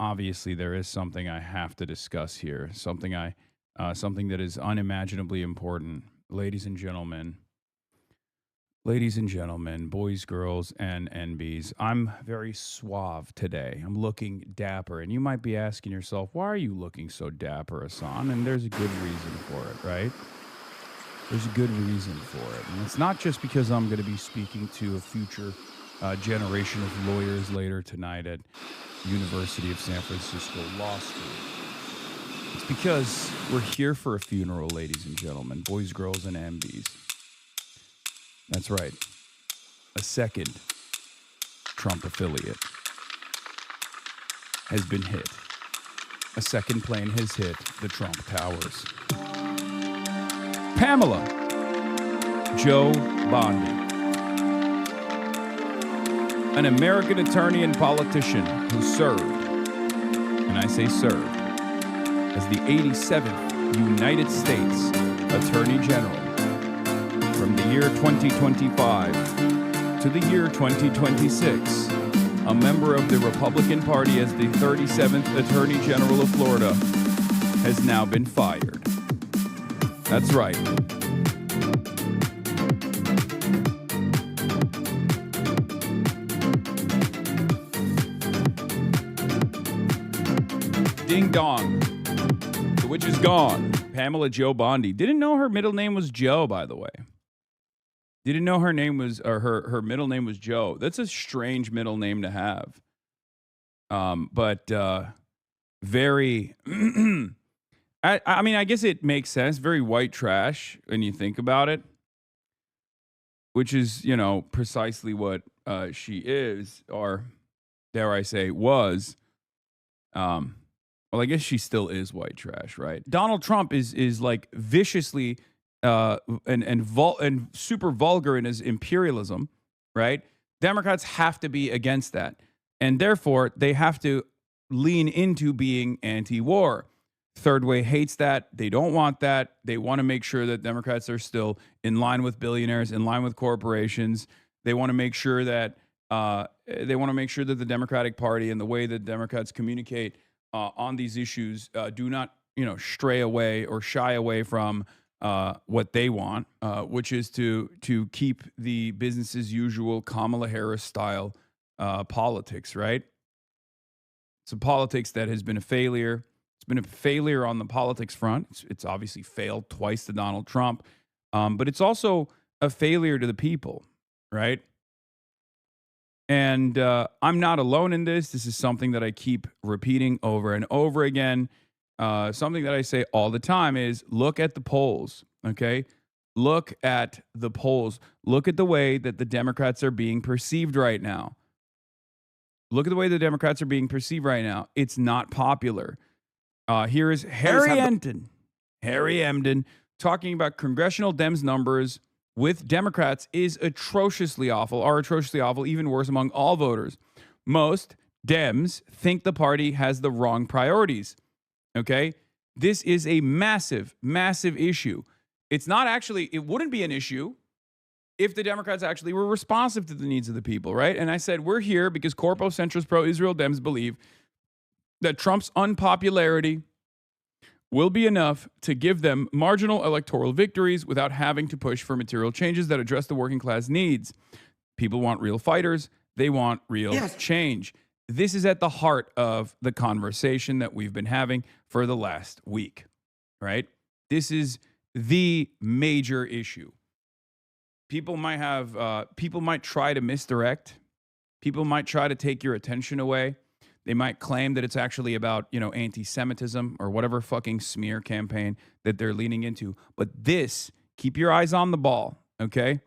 obviously there is something I have to discuss here. Something that is unimaginably important, ladies and gentlemen, boys, girls, and NBs. I'm very suave today. I'm looking dapper, and you might be asking yourself, why are you looking so dapper, Hassan? And there's a good reason for it, right? There's a good reason for it. And it's not just because I'm going to be speaking to a future generation of lawyers later tonight at University of San Francisco Law School. It's because we're here for a funeral, ladies and gentlemen, boys, girls, and MBs. That's right. A second Trump affiliate has been hit. A second plane has hit the Trump Towers. Pamela Joe Bondi, an American attorney and politician who served, and I say served, as the 87th United States Attorney General from the year 2025 to the year 2026, a member of the Republican Party as the 37th Attorney General of Florida, has now been fired. That's right. Ding dong. The witch is gone. Pamela Joe Bondi. Didn't know her middle name was Joe, by the way. Didn't know her name was, or her middle name was Joe. That's a strange middle name to have. But very, I mean, I guess it makes sense. Very white trash when you think about it, which is, you know, precisely what she is, or dare I say, was. Well, I guess she still is white trash, right? Donald Trump is like viciously and super vulgar in his imperialism, right? Democrats have to be against that, and therefore they have to lean into being anti-war. Third Way hates that. They don't want that. They want to make sure that Democrats are still in line with billionaires, in line with corporations. They want to make sure that the Democratic Party and the way that Democrats communicate on these issues do not, stray away or shy away from what they want, which is to keep the business as usual Kamala Harris style politics, right? It's a politics that has been a failure. It's been a failure on the politics front. It's obviously failed twice to Donald Trump, but it's also a failure to the people, right? And I'm not alone in this. This is something that I keep repeating over and over again. Something that I say all the time is look at the polls, okay? Look at the polls. Look at the way that the Democrats are being perceived right now. Look at the way the Democrats are being perceived right now. It's not popular. Here is Harry Emden talking about congressional Dems numbers with Democrats are atrociously awful, even worse among all voters. Most Dems think the party has the wrong priorities. Okay? This is a massive, massive issue. It wouldn't be an issue if the Democrats actually were responsive to the needs of the people, right? And I said, we're here because corpo centrist pro-Israel Dems believe that Trump's unpopularity will be enough to give them marginal electoral victories without having to push for material changes that address the working class needs. People want real fighters. They want real change. This is at the heart of the conversation that we've been having for the last week, right? This is the major issue. People might try to misdirect. People might try to take your attention away. They might claim that it's actually about, anti-Semitism or whatever fucking smear campaign that they're leaning into. But this, keep your eyes on the ball, okay?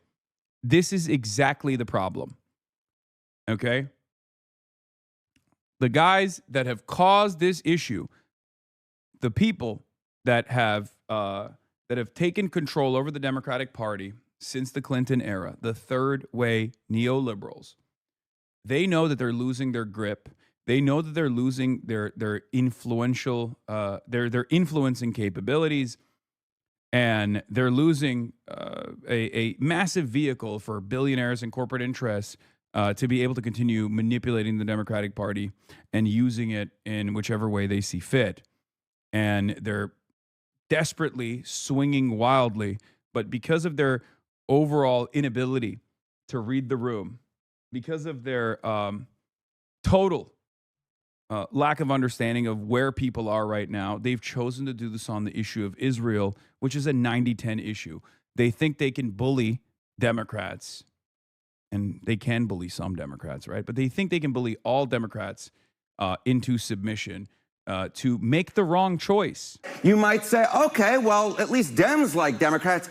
This is exactly the problem, okay? The guys that have caused this issue, the people that have taken control over the Democratic Party since the Clinton era, the third way neoliberals, they know that they're losing their grip. They know that they're losing their influential, their influencing capabilities, and they're losing a massive vehicle for billionaires and corporate interests to be able to continue manipulating the Democratic Party and using it in whichever way they see fit. And they're desperately swinging wildly, but because of their overall inability to read the room, because of their total lack of understanding of where people are right now, they've chosen to do this on the issue of Israel, which is a 90-10 issue. They think they can bully Democrats, and they can bully some Democrats, right? But they think they can bully all Democrats into submission to make the wrong choice. You might say, okay, well, at least Dems like Democrats.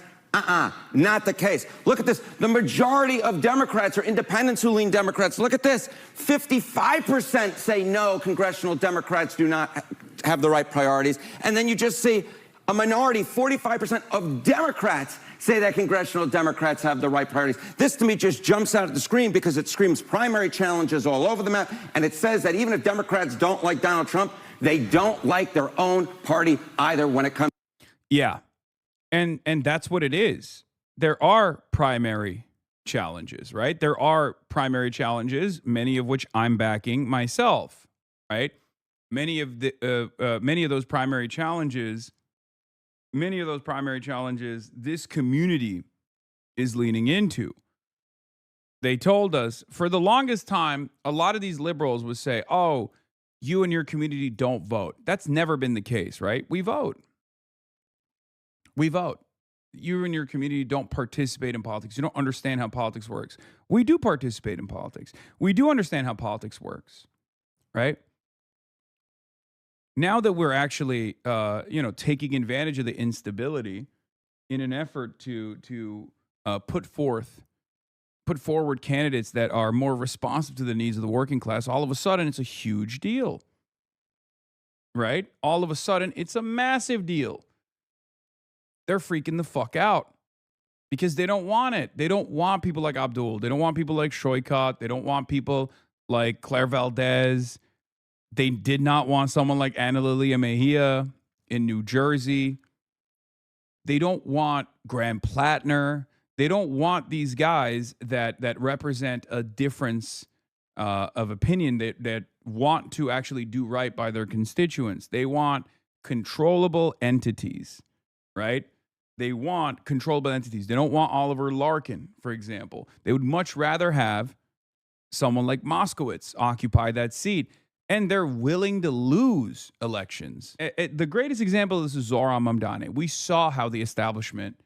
Not the case. Look at this. The majority of Democrats are independents who lean Democrats. Look at this. 55% say no, congressional Democrats do not have the right priorities. And then you just see a minority, 45% of Democrats say that congressional Democrats have the right priorities. This, to me, just jumps out at the screen because it screams primary challenges all over the map. And it says that even if Democrats don't like Donald Trump, they don't like their own party either when it comes. Yeah. And that's what it is. There are primary challenges, right? There are primary challenges, many of which I'm backing myself, right? Many of those primary challenges, this community is leaning into. They told us for the longest time, a lot of these liberals would say, "Oh, you and your community don't vote." That's never been the case, right? We vote. We vote. You and your community don't participate in politics. You don't understand how politics works. We do participate in politics. We do understand how politics works, right? Now that we're actually, taking advantage of the instability in an effort to put forward candidates that are more responsive to the needs of the working class, all of a sudden it's a huge deal, right? All of a sudden it's a massive deal. They're freaking the fuck out because they don't want it. They don't want people like Abdul. They don't want people like Shoykot. They don't want people like Claire Valdez. They did not want someone like Ana Lilia Mejia in New Jersey. They don't want Graham Plattner. They don't want these guys that represent a difference of opinion, that want to actually do right by their constituents. They want controllable entities, right? They want controllable entities. They don't want Oliver Larkin, for example. They would much rather have someone like Moskowitz occupy that seat. And they're willing to lose elections. The greatest example of this is Zohran Mamdani. We saw how the establishment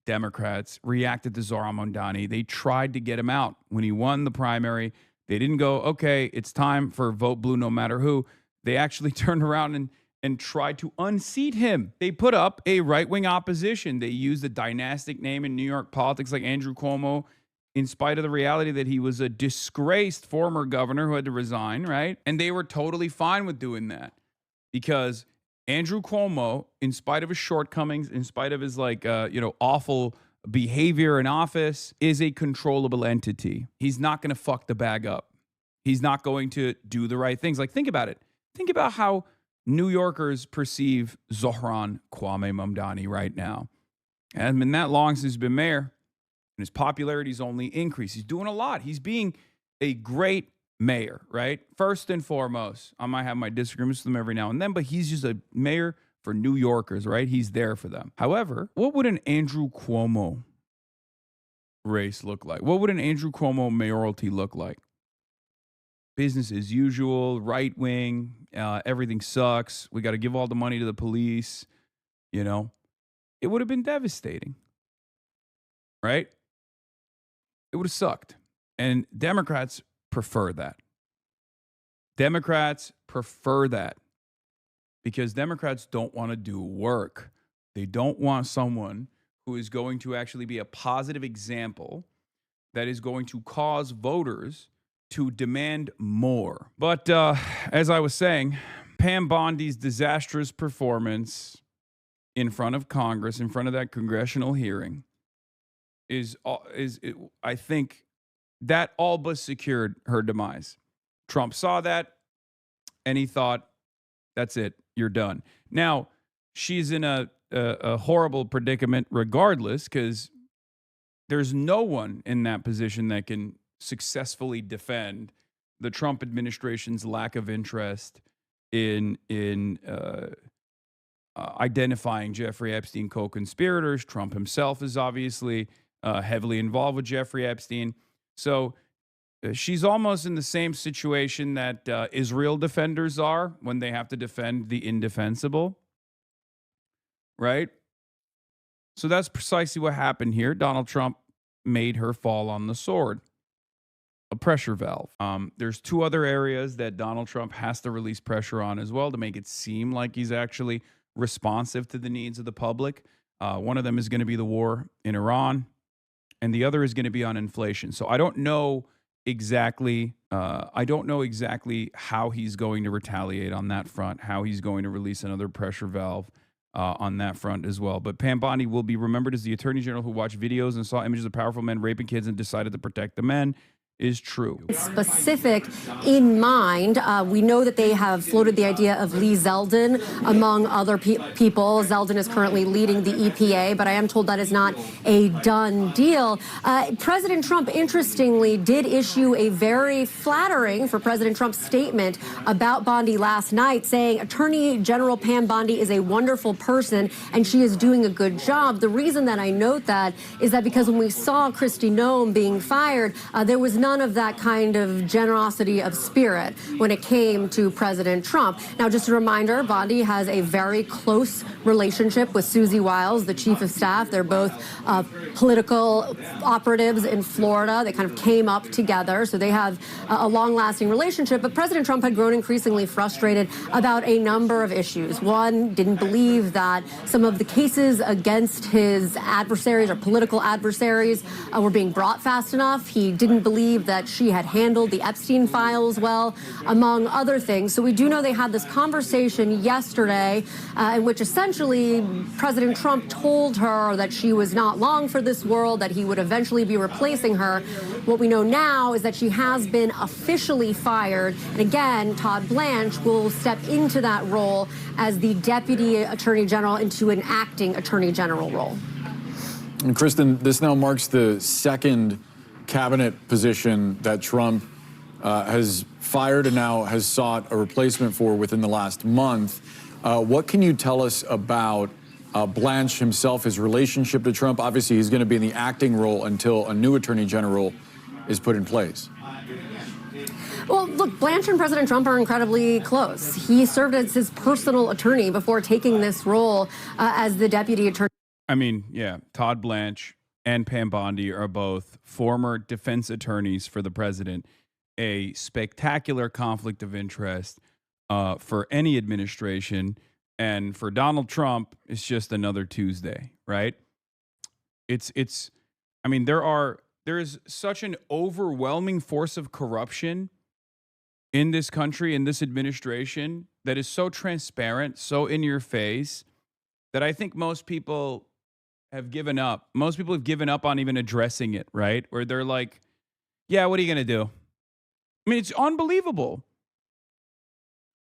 Democrats reacted to Zohran Mamdani. They tried to get him out. When he won the primary, they didn't go, okay, it's time for vote blue no matter who. They actually turned around and tried to unseat him. They put up a right-wing opposition. They used a dynastic name in New York politics like Andrew Cuomo, in spite of the reality that he was a disgraced former governor who had to resign, right? And they were totally fine with doing that because Andrew Cuomo, in spite of his shortcomings, in spite of his awful behavior in office, is a controllable entity. He's not going to fuck the bag up. He's not going to do the right things. Like, think about it. Think about how New Yorkers perceive Zohran Kwame Mamdani right now. It hasn't been that long since he's been mayor, and his popularity's only increased. He's doing a lot. He's being a great mayor, right? First and foremost, I might have my disagreements with him every now and then, but he's just a mayor for New Yorkers, right? He's there for them. However, what would an Andrew Cuomo race look like? What would an Andrew Cuomo mayoralty look like? Business as usual, right wing, everything sucks. We got to give all the money to the police. It would have been devastating, right? It would have sucked. And Democrats prefer that. Democrats prefer that because Democrats don't want to do work. They don't want someone who is going to actually be a positive example that is going to cause voters to demand more. But as I was saying, Pam Bondi's disastrous performance in front of Congress, in front of that congressional hearing, I think that all but secured her demise. Trump saw that, and he thought, that's it, you're done. Now, she's in a horrible predicament regardless, because there's no one in that position that can successfully defend the Trump administration's lack of interest in identifying Jeffrey Epstein co-conspirators. Trump himself is obviously heavily involved with Jeffrey Epstein. So she's almost in the same situation that Israel defenders are when they have to defend the indefensible, right? So that's precisely what happened here. Donald Trump made her fall on the sword, a pressure valve. There's two other areas that Donald Trump has to release pressure on as well to make it seem like he's actually responsive to the needs of the public. One of them is going to be the war in Iran, and the other is going to be on inflation. So I don't know exactly how he's going to retaliate on that front, how he's going to release another pressure valve on that front as well. But Pam Bondi will be remembered as the attorney general who watched videos and saw images of powerful men raping kids and decided to protect the men. Is true. Specific in mind, we know that they have floated the idea of Lee Zeldin among other people. Zeldin is currently leading the EPA, but I am told that is not a done deal. President Trump, interestingly, did issue a very flattering for President Trump's statement about Bondi last night, saying Attorney General Pam Bondi is a wonderful person and she is doing a good job. The reason that I note that is that because when we saw Kristi Noem being fired, there was none of that kind of generosity of spirit when it came to President Trump. Now, just a reminder, Bondi has a very close relationship with Susie Wiles, the chief of staff. They're both political operatives in Florida. They kind of came up together, so they have a long-lasting relationship. But President Trump had grown increasingly frustrated about a number of issues. One, didn't believe that some of the cases against his adversaries or political adversaries were being brought fast enough. He didn't believe that she had handled the Epstein files well, among other things. So we do know they had this conversation yesterday in which essentially President Trump told her that she was not long for this world, that he would eventually be replacing her. What we know now is that she has been officially fired. And again, Todd Blanche will step into that role as the Deputy Attorney General into an acting Attorney General role. And Kristen, this now marks the second cabinet position that Trump has fired and now has sought a replacement for within the last month. What can you tell us about Blanche himself, his relationship to Trump? Obviously, he's going to be in the acting role until a new attorney general is put in place. Well, look, Blanche and President Trump are incredibly close. He served as his personal attorney before taking this role as the deputy attorney. I mean, yeah, Todd Blanche and Pam Bondi are both former defense attorneys for the president, a spectacular conflict of interest for any administration. And for Donald Trump, it's just another Tuesday, right? I mean, there is such an overwhelming force of corruption in this country, in this administration, that is so transparent, so in your face, that I think most people have given up. Most people have given up on even addressing it, right? Where they're like, yeah, what are you going to do? I mean, it's unbelievable.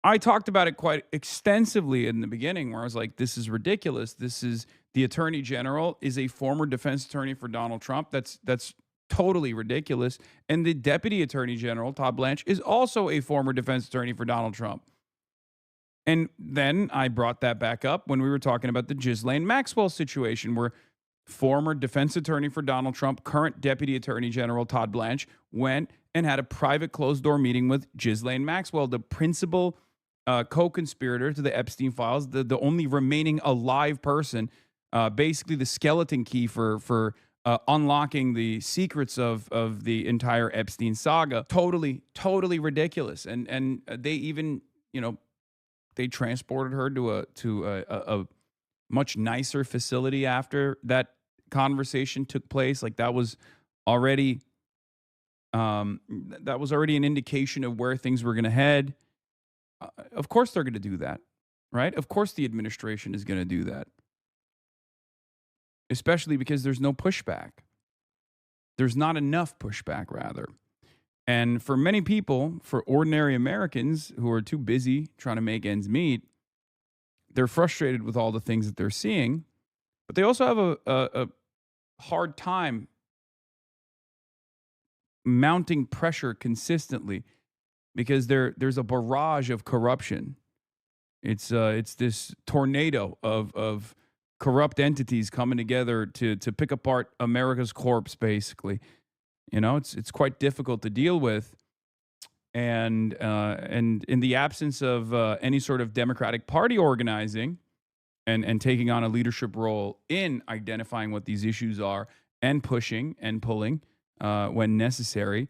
I talked about it quite extensively in the beginning where I was like, this is ridiculous. This is the attorney general is a former defense attorney for Donald Trump. That's totally ridiculous. And the deputy attorney general, Todd Blanche, is also a former defense attorney for Donald Trump. And then I brought that back up when we were talking about the Ghislaine Maxwell situation, where former defense attorney for Donald Trump, current deputy attorney general Todd Blanche, went and had a private closed-door meeting with Ghislaine Maxwell, the principal co-conspirator to the Epstein files, the only remaining alive person, basically the skeleton key for unlocking the secrets of the entire Epstein saga. Totally ridiculous. And they even, they transported her to a much nicer facility after that conversation took place. Like that was already an indication of where things were going to head. Of course they're going to do that, right? Of course the administration is going to do that, especially because there's no pushback. There's not enough pushback, rather. And for many people, for ordinary Americans who are too busy trying to make ends meet, they're frustrated with all the things that they're seeing, but they also have a hard time mounting pressure consistently because there's a barrage of corruption. It's this tornado of corrupt entities coming together to pick apart America's corpse, basically. You know, it's quite difficult to deal with. And in the absence of any sort of Democratic Party organizing and taking on a leadership role in identifying what these issues are and pushing and pulling when necessary,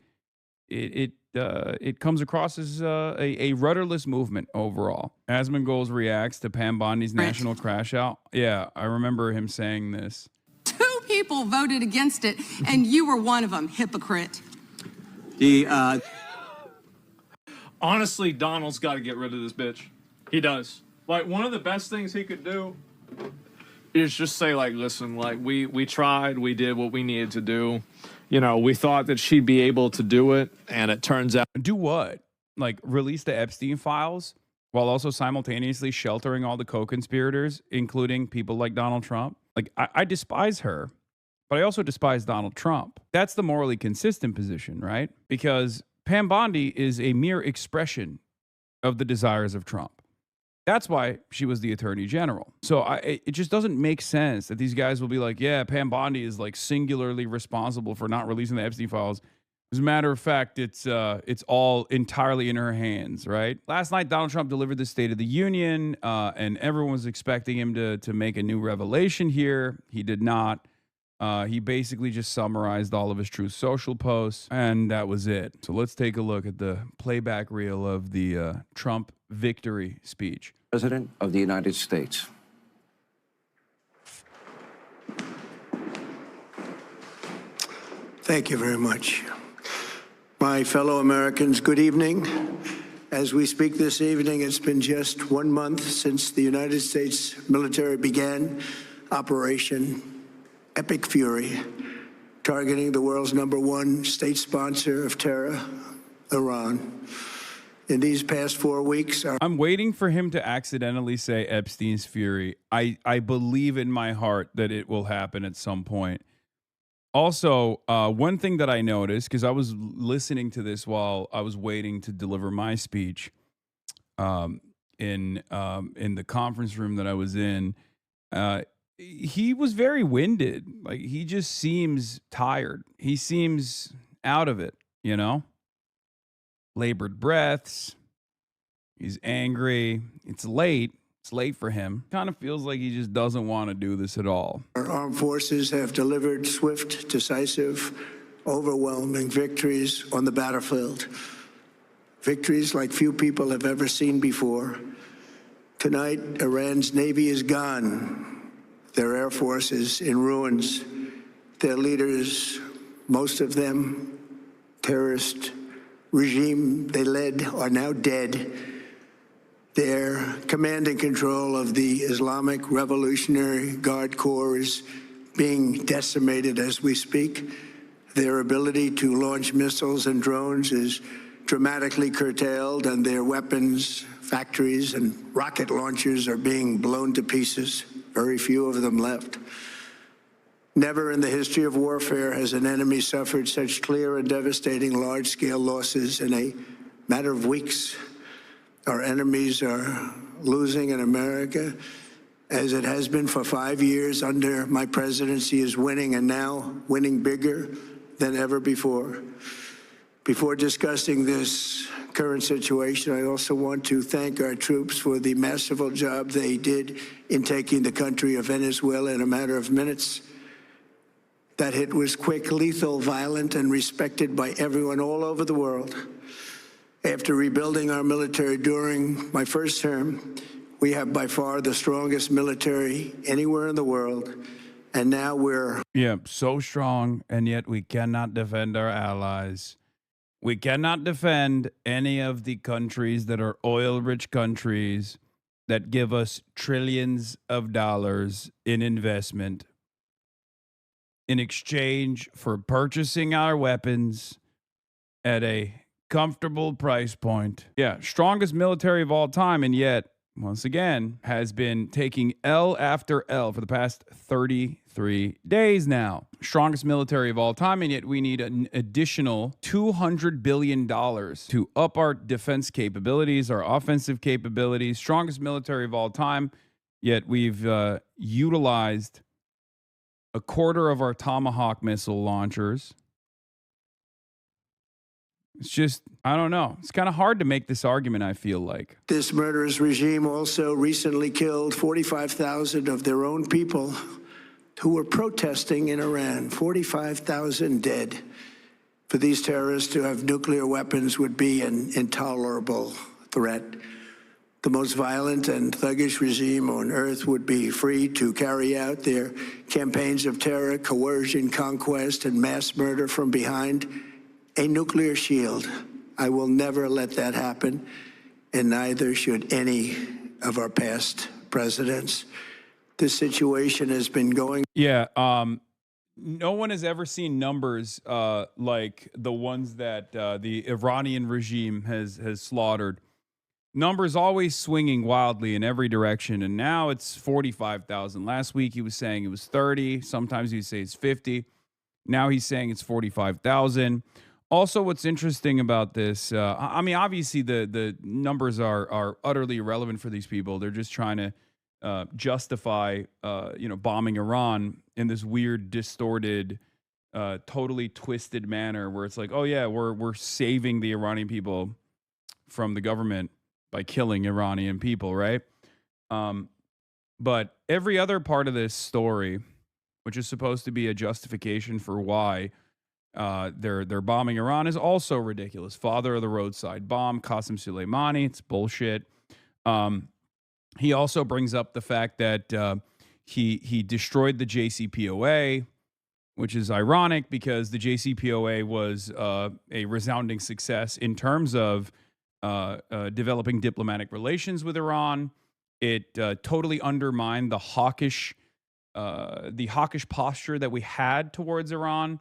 it comes across as a rudderless movement overall. Asmongold reacts to Pam Bondi's national crash out. Yeah, I remember him saying this. 2 people voted against it, and you were one of them, hypocrite. Honestly, Donald's got to get rid of this bitch. He does. Like, one of the best things he could do is just say, like, listen, like, we tried, we did what we needed to do. You know, we thought that she'd be able to do it, and it turns out... Do what? Like, release the Epstein files while also simultaneously sheltering all the co-conspirators, including people like Donald Trump? Like, I despise her, but I also despise Donald Trump. That's the morally consistent position, right? Because Pam Bondi is a mere expression of the desires of Trump. That's why she was the attorney general. So it just doesn't make sense that these guys will be like, yeah, Pam Bondi is like singularly responsible for not releasing the Epstein files. As a matter of fact, it's all entirely in her hands, right? Last night, Donald Trump delivered the State of the Union, and everyone was expecting him to make a new revelation here. He did not. He basically just summarized all of his Truth Social posts, and that was it. So let's take a look at the playback reel of the Trump victory speech. President of the United States. Thank you very much. My fellow Americans, good evening. As we speak this evening, it's been just 1 month since the United States military began Operation Epic Fury, targeting the world's #1 state sponsor of terror, Iran. In these past 4 weeks, I'm waiting for him to accidentally say Epstein's Fury. I believe in my heart that it will happen at some point. Also, one thing that I noticed, because I was listening to this while I was waiting to deliver my speech in the conference room that I was in, he was very winded. Like, he just seems tired. He seems out of it, you know? Labored breaths. He's angry. It's late. It's late for him. Kind of feels like he just doesn't want to do this at all. our armed forces have delivered swift, decisive, overwhelming victories on the battlefield. Victories like few people have ever seen before. Tonight, Iran's Navy is gone. Their Air Force is in ruins. Their leaders, most of them terrorist regime they led, are now dead. Their command and control of the Islamic Revolutionary Guard Corps is being decimated as we speak. Their ability to launch missiles and drones is dramatically curtailed, and their weapons, factories, and rocket launchers are being blown to pieces. Very few of them left. Never in the history of warfare has an enemy suffered such clear and devastating large-scale losses in a matter of weeks. Our enemies are losing, and America, as it has been for 5 years under my presidency, is winning, and now winning bigger than ever before. Before discussing this current situation, I also want to thank our troops for the masterful job they did in taking the country of Venezuela in a matter of minutes. That hit was quick, lethal, violent, and respected by everyone all over the world. After rebuilding our military during my first term, we have by far the strongest military anywhere in the world. And now we're... Yeah, so strong, and yet we cannot defend our allies. We cannot defend any of the countries that are oil-rich countries that give us trillions of dollars in investment in exchange for purchasing our weapons at a comfortable price point. Yeah, strongest military of all time, and yet, once again, has been taking L after L for the past 33 3 days now. Strongest military of all time, and yet we need an additional $200 billion to up our defense capabilities, our offensive capabilities. Strongest military of all time, yet we've utilized a quarter of our Tomahawk missile launchers. It's just, I don't know. It's kind of hard to make this argument, I feel like. This murderous regime also recently killed 45,000 of their own people who were protesting in Iran. 45,000 dead. For these terrorists to have nuclear weapons would be an intolerable threat. The most violent and thuggish regime on earth would be free to carry out their campaigns of terror, coercion, conquest, and mass murder from behind a nuclear shield. I will never let that happen, and neither should any of our past presidents. This situation has been going. Yeah, no one has ever seen numbers like the ones that the Iranian regime has slaughtered. Numbers always swinging wildly in every direction, and now it's 45,000. Last week he was saying it was 30. Sometimes he'd say it's 50. Now he's saying it's 45,000. Also, what's interesting about this, I mean, obviously the numbers are utterly irrelevant for these people. They're just trying to justify, bombing Iran in this weird, distorted, totally twisted manner where it's like, oh yeah, we're saving the Iranian people from the government by killing Iranian people, right? But every other part of this story, which is supposed to be a justification for why they're bombing Iran, is also ridiculous. Father of the roadside bomb, Qasem Soleimani, it's bullshit. He also brings up the fact that he destroyed the JCPOA, which is ironic because the JCPOA was a resounding success in terms of developing diplomatic relations with Iran. It totally undermined the hawkish posture that we had towards Iran.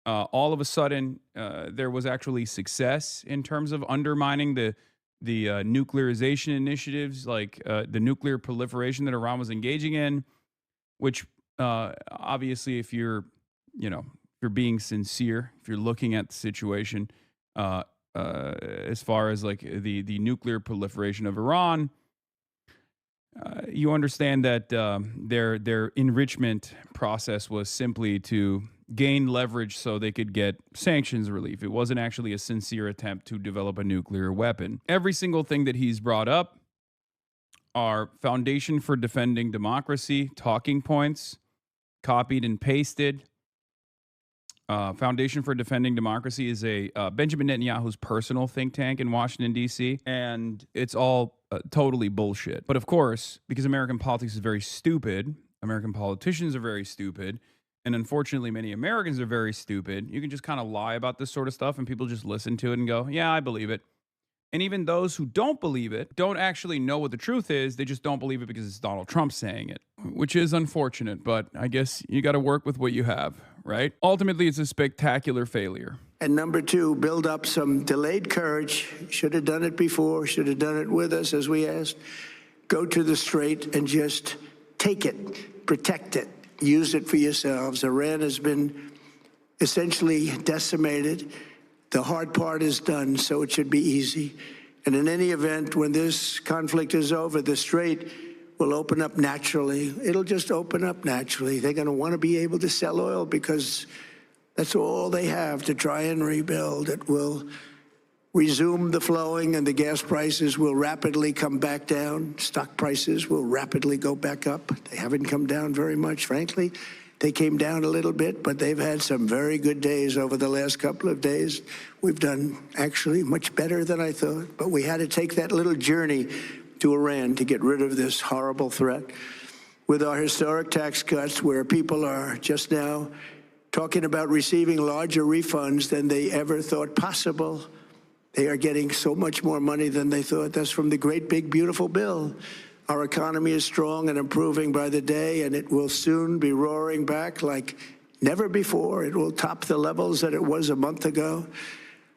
All of a sudden, there was actually success in terms of undermining the nuclearization initiatives, like the nuclear proliferation that Iran was engaging in, which obviously, if you're being sincere, if you're looking at the situation, as far as like the nuclear proliferation of Iran, you understand that their enrichment process was simply to gain leverage so they could get sanctions relief. It wasn't actually a sincere attempt to develop a nuclear weapon. Every single thing that he's brought up are Foundation for Defending Democracy talking points, copied and pasted. Foundation for Defending Democracy is a Benjamin Netanyahu's personal think tank in Washington, D.C., and it's all totally bullshit. But of course, because American politics is very stupid, American politicians are very stupid, and unfortunately many Americans are very stupid, you can just kind of lie about this sort of stuff and people just listen to it and go, yeah, I believe it. And even those who don't believe it don't actually know what the truth is. They just don't believe it because it's Donald Trump saying it, which is unfortunate. But I guess you got to work with what you have, right? Ultimately, it's a spectacular failure. And number two, build up some delayed courage. Should have done it before, should have done it with us, as we asked. Go to the Strait and just take it, protect it, use it for yourselves. Iran has been essentially decimated. The hard part is done, so it should be easy. And in any event, when this conflict is over, the Strait will open up naturally. It'll just open up naturally. They're going to want to be able to sell oil because that's all they have to try and rebuild. It will resume the flowing, and the gas prices will rapidly come back down. Stock prices will rapidly go back up. They haven't come down very much, frankly. They came down a little bit, but they've had some very good days over the last couple of days. We've done actually much better than I thought, but we had to take that little journey to Iran to get rid of this horrible threat. With our historic tax cuts, where people are just now talking about receiving larger refunds than they ever thought possible, they are getting so much more money than they thought. That's from the great big beautiful bill. Our economy is strong and improving by the day, and it will soon be roaring back like never before. It will top the levels that it was a month ago.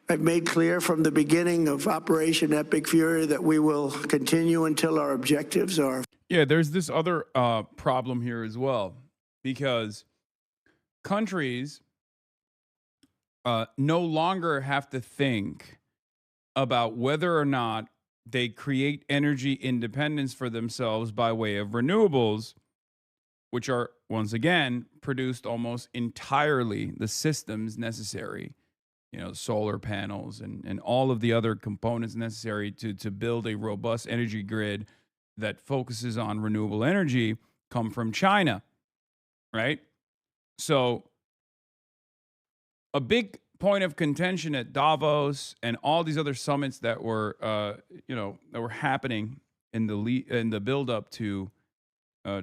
I've made clear from the beginning of Operation Epic Fury that we will continue until our objectives are. Yeah, there's this other problem here as well. because countries no longer have to think about whether or not they create energy independence for themselves by way of renewables, which are, once again, produced almost entirely the systems necessary, solar panels and all of the other components necessary to build a robust energy grid that focuses on renewable energy come from China, right? So a big point of contention at Davos and all these other summits that were, that were happening in the build up to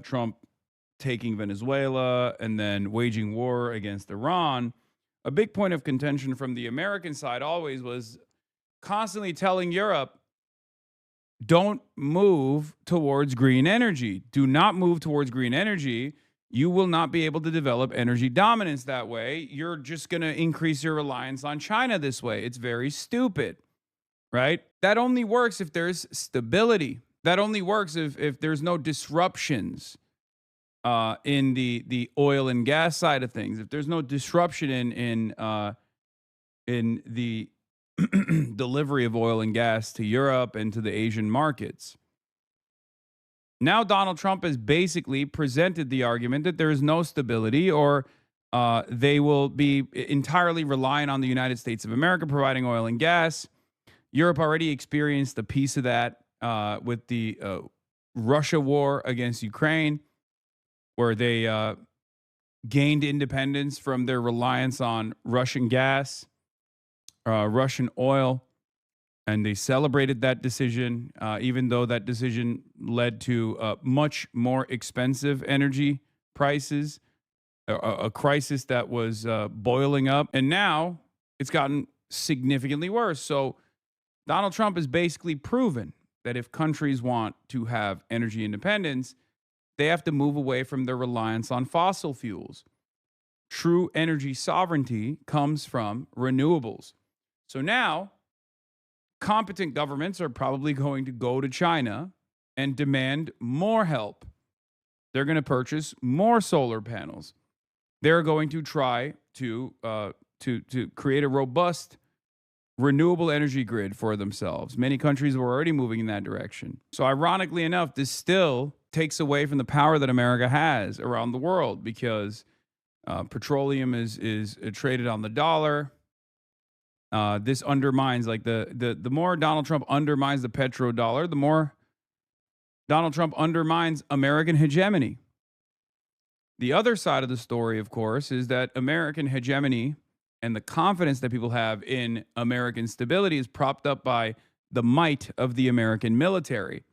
Trump taking Venezuela and then waging war against Iran. A big point of contention from the American side always was constantly telling Europe, don't move towards green energy. Do not move towards green energy. You will not be able to develop energy dominance that way. You're just going to increase your reliance on China this way. It's very stupid, right? That only works if there's stability. That only works if there's no disruptions in the oil and gas side of things. If there's no disruption in the delivery of oil and gas to Europe and to the Asian markets. Now Donald Trump has basically presented the argument that there is no stability, or they will be entirely reliant on the United States of America providing oil and gas. Europe already experienced a piece of that with the Russia war against Ukraine, where they gained independence from their reliance on Russian gas, Russian oil. And they celebrated that decision, even though that decision led to much more expensive energy prices, a crisis that was boiling up. And now it's gotten significantly worse. So Donald Trump has basically proven that if countries want to have energy independence, they have to move away from their reliance on fossil fuels. True energy sovereignty comes from renewables. So now competent governments are probably going to go to China and demand more help. They're going to purchase more solar panels. They're going to try to create a robust renewable energy grid for themselves. Many countries were already moving in that direction. So ironically enough, this still takes away from the power that America has around the world, because petroleum is traded on the dollar. This undermines, like, the more Donald Trump undermines the petrodollar, the more Donald Trump undermines American hegemony. The other side of the story, of course, is that American hegemony and the confidence that people have in American stability is propped up by the might of the American military.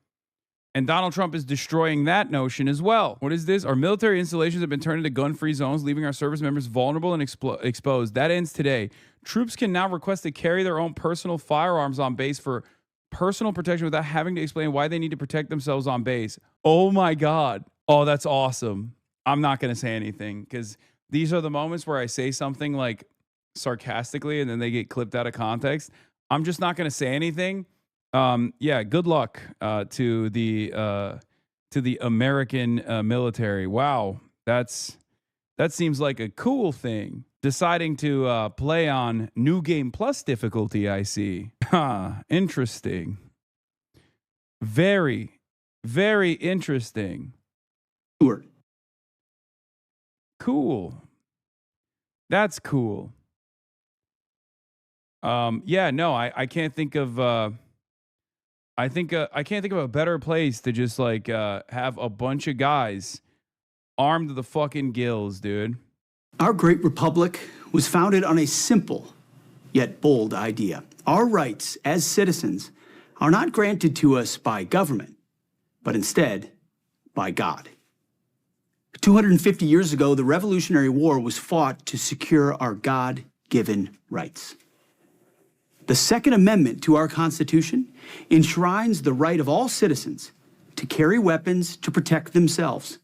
And Donald Trump is destroying that notion as well. What is this? Our military installations have been turned into gun-free zones, leaving our service members vulnerable and exposed. That ends today. Troops can now request to carry their own personal firearms on base for personal protection without having to explain why they need to protect themselves on base. Oh my God. Oh, that's awesome. I'm not going to say anything, because these are the moments where I say something like sarcastically and then they get clipped out of context. I'm just not going to say anything. Yeah, good luck to the American military. Wow, that seems like a cool thing. Deciding to play on New Game Plus difficulty, I see. Interesting. Very, very interesting. Sure. Cool. That's cool. Yeah, no, I can't think of I can't think of a better place to just like have a bunch of guys armed to the fucking gills, dude. Our great republic was founded on a simple yet bold idea. Our rights as citizens are not granted to us by government, but instead by God. 250 years ago, the Revolutionary War was fought to secure our God-given rights. The Second Amendment to our Constitution enshrines the right of all citizens to carry weapons to protect themselves.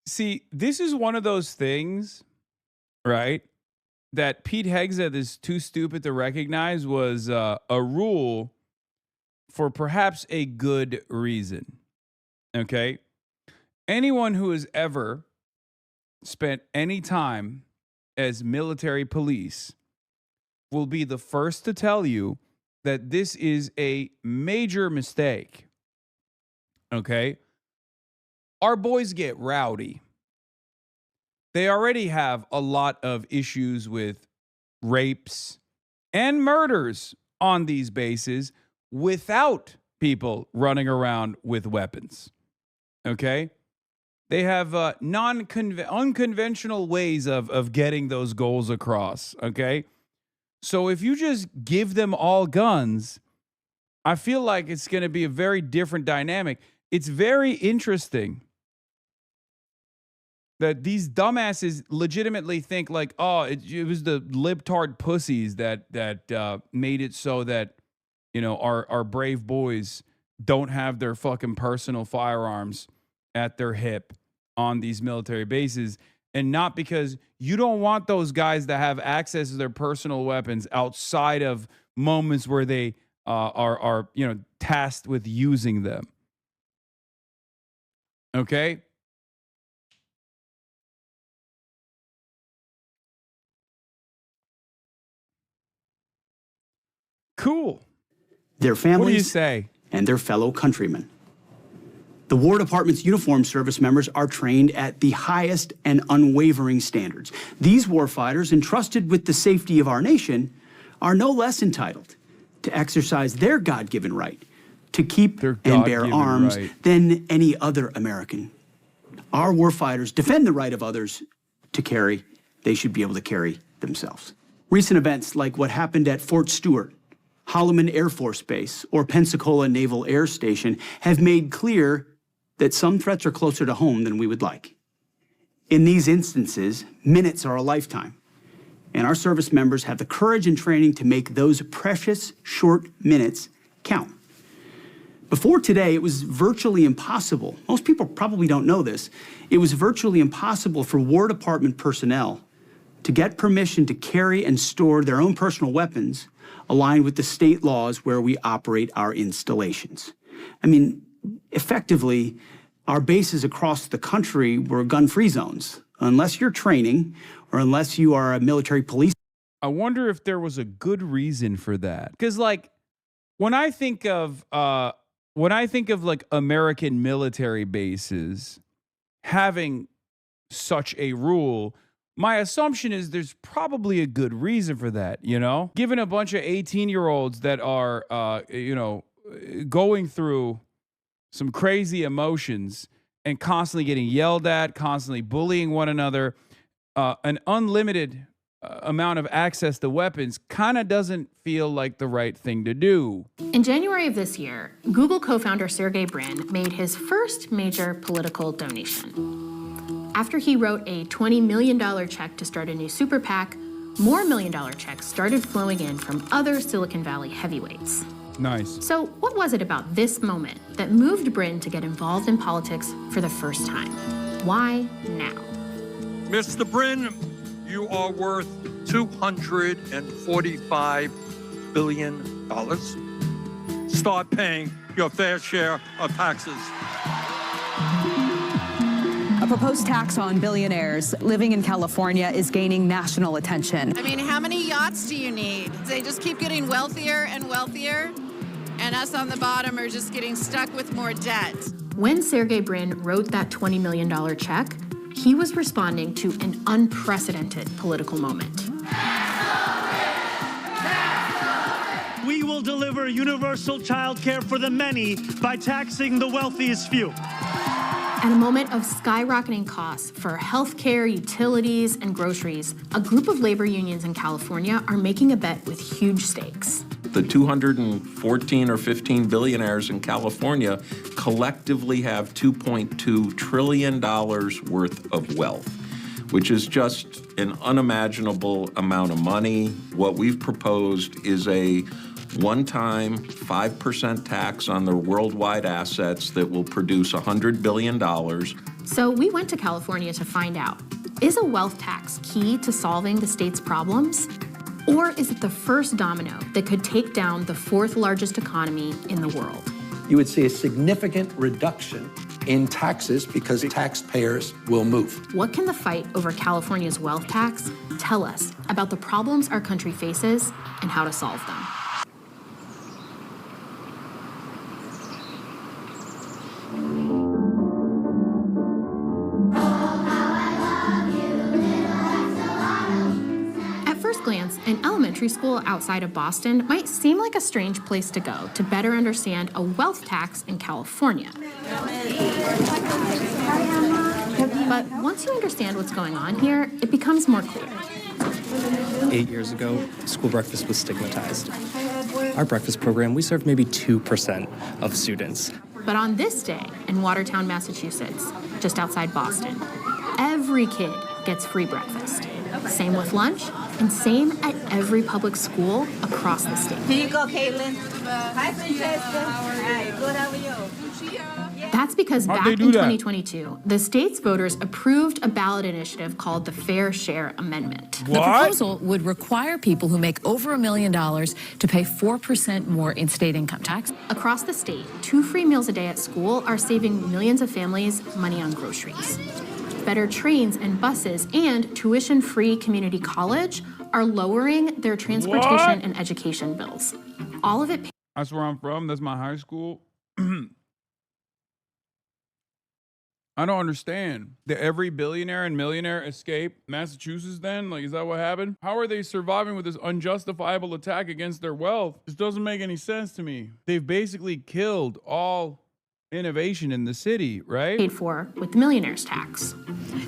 See, this is one of those things, right, that Pete Hegseth is too stupid to recognize was a rule for perhaps a good reason, okay? Anyone who has ever spent any time as military police will be the first to tell you that this is a major mistake. Okay? Our boys get rowdy. They already have a lot of issues with rapes and murders on these bases without people running around with weapons. Okay? They have unconventional ways of getting those goals across. Okay? So if you just give them all guns, I feel like it's going to be a very different dynamic. It's very interesting that these dumbasses legitimately think like, oh, it was the libtard pussies that made it so that, you know, our brave boys don't have their fucking personal firearms at their hip on these military bases, and not because you don't want those guys to have access to their personal weapons outside of moments where they are you know, tasked with using them. Okay? Cool. Their families, What do you say? And their fellow countrymen. The War Department's uniformed service members are trained at the highest and unwavering standards. These warfighters, entrusted with the safety of our nation, are no less entitled to exercise their God-given right to keep and bear arms than any other American. Our warfighters defend the right of others to carry. They should be able to carry themselves. Recent events like what happened at Fort Stewart, Holloman Air Force Base, or Pensacola Naval Air Station have made clear that some threats are closer to home than we would like. In these instances, minutes are a lifetime, and our service members have the courage and training to make those precious short minutes count. Before today, it was virtually impossible. Most people probably don't know this. It was virtually impossible for War Department personnel to get permission to carry and store their own personal weapons aligned with the state laws where we operate our installations. I mean, effectively, our bases across the country were gun-free zones. Unless you're training or unless you are a military police. I wonder if there was a good reason for that. Because, like, when I think of like American military bases having such a rule, my assumption is there's probably a good reason for that, you know? Given a bunch of 18-year-olds that are, you know, going through some crazy emotions and constantly getting yelled at, constantly bullying one another, an unlimited amount of access to weapons kind of doesn't feel like the right thing to do. In January of this year, Google co-founder Sergey Brin made his first major political donation. After he wrote a $20 million check to start a new super PAC, more million-dollar checks started flowing in from other Silicon Valley heavyweights. Nice. So what was it about this moment that moved Brin to get involved in politics for the first time? Why now? Mr. Brin, you are worth $245 billion. Start paying your fair share of taxes. A proposed tax on billionaires living in California is gaining national attention. I mean, how many yachts do you need? They just keep getting wealthier and wealthier, and us on the bottom are just getting stuck with more debt. When Sergey Brin wrote that $20 million check, he was responding to an unprecedented political moment. We will deliver universal child care for the many by taxing the wealthiest few. At a moment of skyrocketing costs for healthcare, utilities, and groceries, a group of labor unions in California are making a bet with huge stakes. The 214 or 15 billionaires in California collectively have $2.2 trillion worth of wealth, which is just an unimaginable amount of money. What we've proposed is a one-time 5% tax on their worldwide assets that will produce $100 billion. So we went to California to find out, is a wealth tax key to solving the state's problems? Or is it the first domino that could take down the fourth largest economy in the world? You would see a significant reduction in taxes because taxpayers will move. What can the fight over California's wealth tax tell us about the problems our country faces and how to solve them? At first glance, an elementary school outside of Boston might seem like a strange place to go to better understand a wealth tax in California. But once you understand what's going on here, it becomes more clear. 8 years ago, school breakfast was stigmatized. Our breakfast program, we served maybe 2% of students. But on this day in Watertown, Massachusetts, just outside Boston, every kid gets free breakfast. Same with lunch, and same at every public school across the state. Here you go, Caitlin. Hi, Francesca. Hi, good, how are you? That's because back in 2022, the state's voters approved a ballot initiative called the Fair Share Amendment. The proposal would require people who make over $1 million to pay 4% more in state income tax. Across the state, 2 free meals a day at school are saving millions of families money on groceries. Better trains and buses and tuition-free community college are lowering their transportation and education bills. All of it. That's where I'm from. That's my high school. I don't understand. Did every billionaire and millionaire escape Massachusetts then? Like, is that what happened? How are they surviving with this unjustifiable attack against their wealth? This doesn't make any sense to me. They've basically killed all innovation in the city, right? Paid for with the millionaire's tax.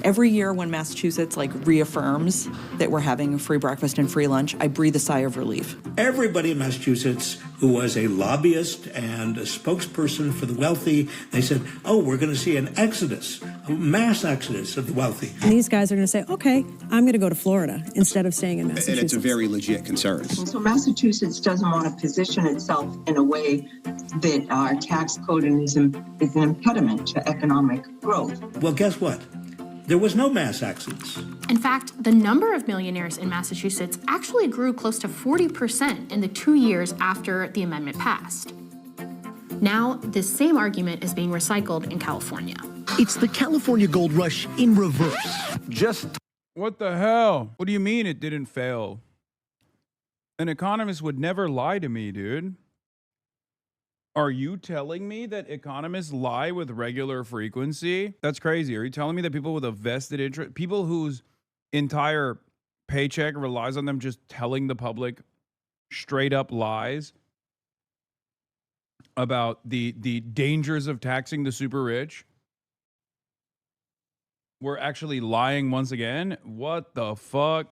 Every year when Massachusetts reaffirms that we're having a free breakfast and free lunch, I breathe a sigh of relief. Everybody in Massachusetts who was a lobbyist and a spokesperson for the wealthy, they said, oh, we're going to see an exodus, a mass exodus of the wealthy. And these guys are going to say, okay, I'm going to go to Florida instead of staying in Massachusetts. And it's a very legit concern. So Massachusetts doesn't want to position itself in a way that our tax code is an impediment to economic growth. Well, guess what? There was no mass exodus. In fact, the number of millionaires in Massachusetts actually grew close to 40% in the 2 years after the amendment passed. Now, this same argument is being recycled in California. It's the California gold rush in reverse. What the hell? What do you mean it didn't fail? An economist would never lie to me, dude. Are you telling me that economists lie with regular frequency? That's crazy. Are you telling me that people with a vested interest, people whose entire paycheck relies on them just telling the public straight up lies about the dangers of taxing the super rich, we're actually lying once again? What the fuck?